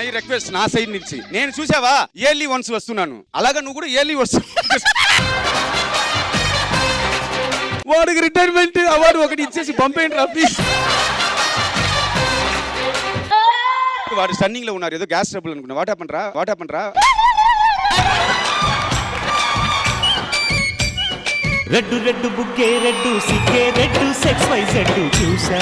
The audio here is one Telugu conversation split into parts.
మై రిక్వెస్ట్ నా సైడ్ నుంచి. నేను చూసావా ఇయర్లీ వన్స్ వస్తున్నాను, అలాగా నువ్వు కూడా ఇయర్లీ వస్తు. వాడికి రిటైర్మెంట్ అవార్డు ఒకటి ఇచ్చేసి పంపేయండి రా ప్లీజ్. వాడు స్టన్నింగ్ లో ఉన్నారు, ఏదో గ్యాస్ ట్రబుల్ అనుకున్నా. వాట్ హ్యాపెన్ రా. రెడ్డు రెడ్డు బుగ్గే రెడ్డు సిగ్గే రెడ్డు సెక్స్ వై జెడ్డు చూసా.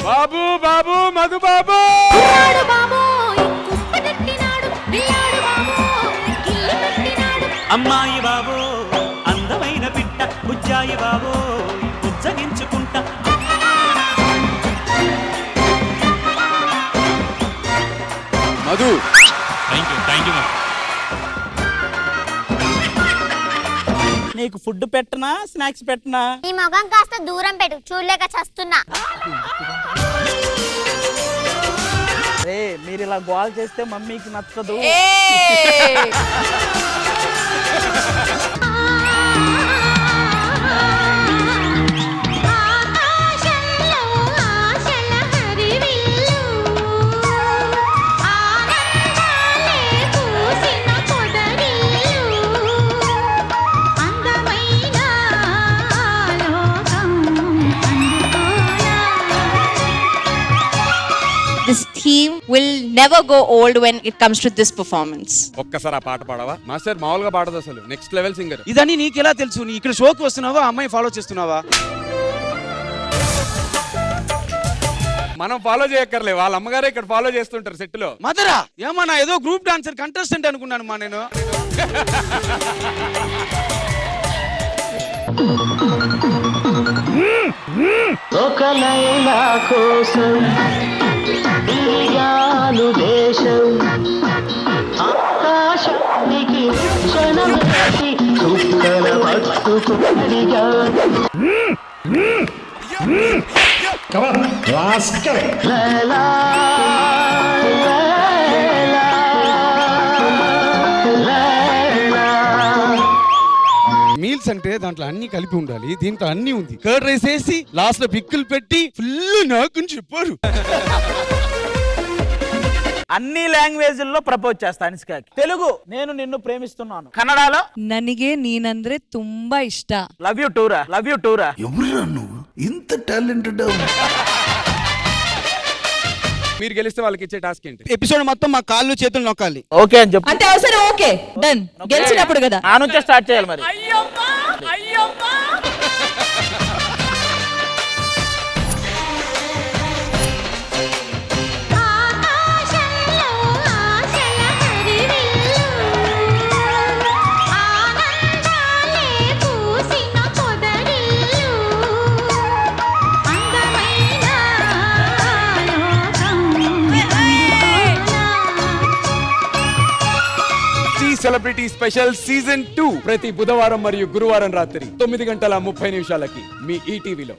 బాబు బాబు మధు బాబు అమ్మాయి బాబో అందమైన బిడ్డ బుజ్జాయి బాబో బుజ్జగించుకుంటా. మధు థ్యాంక్ యూ నీకు ఫుడ్ పెట్టనా స్నాక్స్ పెట్టనా? ఈ మొగం కాస్త దూరం పెట్టు, చూడలేక చస్తున్నా. రే మీరు ఇలా గోల్ చేస్తే మమ్మీకి నచ్చదు. This theme will never go old when it comes to this performance. ఒక్కసారి ఆ పాట పాడవా? మాస్టర్ మామూలుగా పాడదు అసలు, నెక్స్ట్ లెవెల్ సింగర్. ఇదని నీకు ఎలా తెలుసు? నీ ఇక్కడ షోకి వస్తున్నావా, అమ్మాయి ఫాలో చేస్తున్నావా? మనం ఫాలో చేయక్కర్లే, వాళ్ళ అమ్మగారే ఇక్కడ ఫాలో చేస్తుంటారు సెట్ లో. మదరా ఏమన్నా ఏదో గ్రూప్ డాన్సర్ కంటెస్టెంట్ అనుకున్నాను మా నేను. ఒక లైలా కోసం తిరిగాను దేశం, ఆకాశానికి క్షణమేసి చుక్కల పట్టుకుడిగాను. లైలా మీల్స్ అంటే దాంట్లో అన్ని కలిపి ఉండాలి, దీంట్లో అన్ని ఉంది. కర్డ్ రైస్ వేసి లాస్ట్ లో పిక్కులు పెట్టి ఫుల్ నాకు చెప్పారు. అన్ని లాంగ్వేజ్ల్లో ప్రపోజ్ చేస్తా అనుష్కకి. తెలుగు నేను నిన్ను ప్రేమిస్తున్నాను, కన్నడలో ನನಗೆ ನೀನಂದ್ರೆ ತುಂಬಾ ಇಷ್ಟ. లవ్ యూ టూరా. ఎవరురా నువ్వు ఇంత టాలెంటెడ్? మీరు గెలిస్తే వాళ్ళకి ఇచ్చే టాస్క్ ఏంటి? ఎపిసోడ్ మొత్తం మా కాళ్ళు చేతులు నొక్కాలి. ఓకే అని చెప్పు. అంటే అవసరం ఓకే డన్. గెలిచినప్పుడు కదా ఆ నుంచే స్టార్ట్ చేయాలి మరి. సెలబ్రిటీ స్పెషల్ సీజన్ 2 ప్రతి బుధవారం మరియు గురువారం రాత్రి 9:30 మీ ఈటీవీలో.